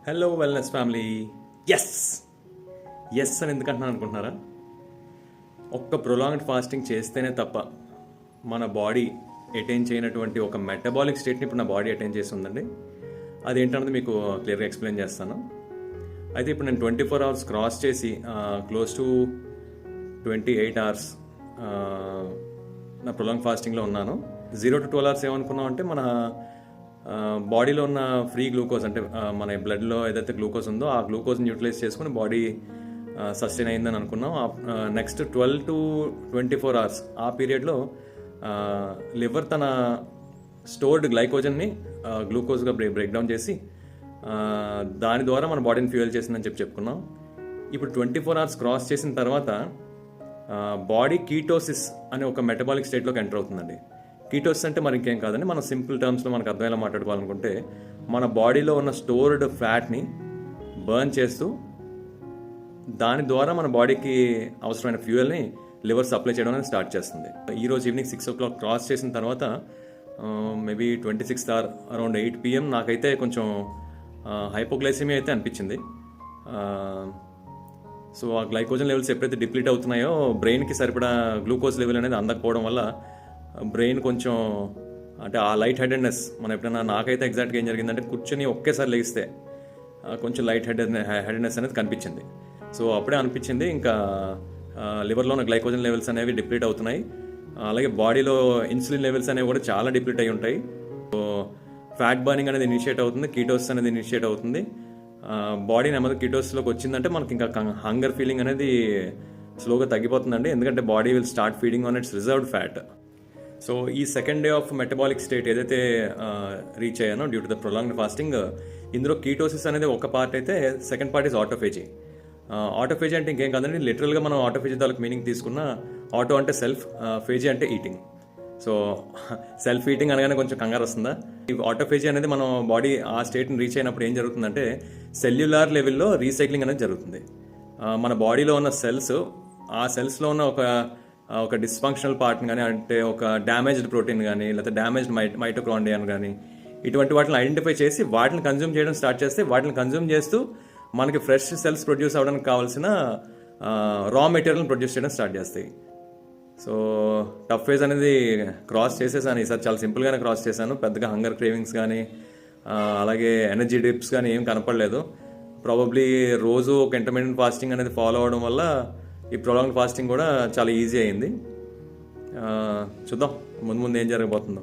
Hello wellness family. Yes yes అని ఎందుకంటున్నాను అనుకుంటున్నారా? ఒక్క ప్రొలాంగ్డ్ ఫాస్టింగ్ చేస్తేనే తప్ప మన బాడీ అటైన్ చేయనటువంటి ఒక మెటబాలిక్ స్టేట్ని ఇప్పుడు నా బాడీ అటైన్ చేసి ఉందండి. అదేంటన్నది మీకు క్లియర్గా ఎక్స్ప్లెయిన్ చేస్తాను. అయితే ఇప్పుడు నేను 24 hours క్రాస్ చేసి క్లోజ్ టు 28 hours నా ప్రొలాంగ్ ఫాస్టింగ్లో ఉన్నాను. 0 to 12 hours ఏమనుకున్నాం అంటే మన బాడీలో ఉన్న ఫ్రీ గ్లూకోజ్ అంటే మన బ్లడ్లో ఏదైతే గ్లూకోజ్ ఉందో ఆ గ్లూకోజ్ని యూటిలైజ్ చేసుకుని బాడీ సస్టైన్ అయిందని అనుకున్నాం. నెక్స్ట్ 12 to 24 hours ఆ పీరియడ్లో లివర్ తన స్టోర్డ్ గ్లైకోజన్ని గ్లూకోజ్గా బ్రేక్ డౌన్ చేసి దాని ద్వారా మన బాడీని ఫ్యూయల్ చేసిందని చెప్పుకున్నాం. ఇప్పుడు 24 hours క్రాస్ చేసిన తర్వాత బాడీ కీటోసిస్ అనే ఒక మెటబాలిక్ స్టేట్లోకి ఎంటర్ అవుతుందండి. కీటోసిస్ అంటే మరి ఇంకేం కాదండి, మన సింపుల్ టర్మ్స్లో మనకు అర్థమయ్యేలా మాట్లాడుకోవాలనుకుంటే మన బాడీలో ఉన్న స్టోర్డ్ ఫ్యాట్ని బర్న్ చేస్తూ దాని ద్వారా మన బాడీకి అవసరమైన ఫ్యూయల్ని లివర్ సప్లై చేయడం అనేది స్టార్ట్ చేస్తుంది. ఈరోజు ఈవినింగ్ 6 o'clock క్రాస్ చేసిన తర్వాత maybe 26th hour around 8 PM నాకైతే కొంచెం హైపోగ్లైసిమియా అయితే అనిపించింది. సో ఆ గ్లైకోజన్ లెవెల్స్ ఎప్పుడైతే డిప్లీట్ అవుతున్నాయో బ్రెయిన్కి సరిపడా గ్లూకోజ్ లెవెల్ అనేది అందకపోవడం వల్ల బ్రెయిన్ కొంచెం అంటే ఆ లైట్ హెడెడ్నెస్ మనం ఎప్పుడైనా నాకైతే ఎగ్జాక్ట్గా ఏం జరిగిందంటే కూర్చొని ఒకేసారి లేస్తే కొంచెం లైట్ హెడెడ్నెస్ అనేది కనిపించింది. సో అప్పుడే అనిపించింది ఇంకా లివర్లో ఉన్న గ్లైకోజన్ లెవెల్స్ అనేవి డిప్లీట్ అవుతున్నాయి, అలాగే బాడీలో ఇన్సులిన్ లెవెల్స్ అనేవి కూడా చాలా డిప్లీట్ అయి ఉంటాయి. సో ఫ్యాట్ బర్నింగ్ అనేది ఇనిషియేట్ అవుతుంది, కీటోసిస్ అనేది ఇనిషియేట్ అవుతుంది. బాడీ నెమ్మది కీటోసిస్లోకి వచ్చిందంటే మనకి ఇంకా హంగర్ ఫీలింగ్ అనేది స్లోగా తగ్గిపోతుందండి, ఎందుకంటే body will start feeding on its reserved fat. So ఈ second day of metabolic state ఏదైతే రీచ్ అయ్యానో due to the prolonged fasting, ఇందులో కీటోసిస్ అనేది ఒక పార్ట్ అయితే second part is autophagy. Autophagy అంటే ఇంకేం కాదండి, లిటరల్గా మనం ఆటోఫేజీ తాలూకు మీనింగ్ తీసుకున్న ఆటో అంటే సెల్ఫ్, ఫేజీ అంటే ఈటింగ్. సో సెల్ఫ్ ఈటింగ్ అనగానే కొంచెం కంగారు వస్తుందా? ఈ ఆటోఫేజీ అనేది మనం బాడీ ఆ స్టేట్ని రీచ్ అయినప్పుడు ఏం జరుగుతుందంటే సెల్యులార్ లెవెల్లో రీసైక్లింగ్ అనేది జరుగుతుంది. మన బాడీలో ఉన్న సెల్స్, ఆ సెల్స్లో ఉన్న ఒక డిస్ఫంక్షనల్ పార్ట్ని కానీ, అంటే ఒక డ్యామేజ్డ్ ప్రోటీన్ కానీ, లేకపోతే డ్యామేజ్డ్ మైటోకాండ్రియాని కానీ, ఇటువంటి వాటిని ఐడెంటిఫై చేసి వాటిని కన్జ్యూమ్ చేయడం స్టార్ట్ చేస్తే వాటిని కన్జ్యూమ్ చేస్తూ మనకి ఫ్రెష్ సెల్స్ ప్రొడ్యూస్ అవ్వడానికి కావాల్సిన రా మెటీరియల్ని ప్రొడ్యూస్ చేయడం స్టార్ట్ చేస్తాయి. సో టఫ్ ఫేజ్ అనేది క్రాస్ చేసేసాను ఈసారి, చాలా సింపుల్గానే క్రాస్ చేశాను. పెద్దగా హంగర్ క్రేవింగ్స్ కానీ అలాగే ఎనర్జీ డిప్స్ కానీ ఏం కనపడలేదు. ప్రాబబ్లీ రోజు ఒక ఇంటర్మీడియట్ ఫాస్టింగ్ అనేది ఫాలో అవడం వల్ల ఈ ప్రొలాంగ్ ఫాస్టింగ్ కూడా చాలా ఈజీ అయింది. చూద్దాం ముందు ఏం జరగబోతుందో.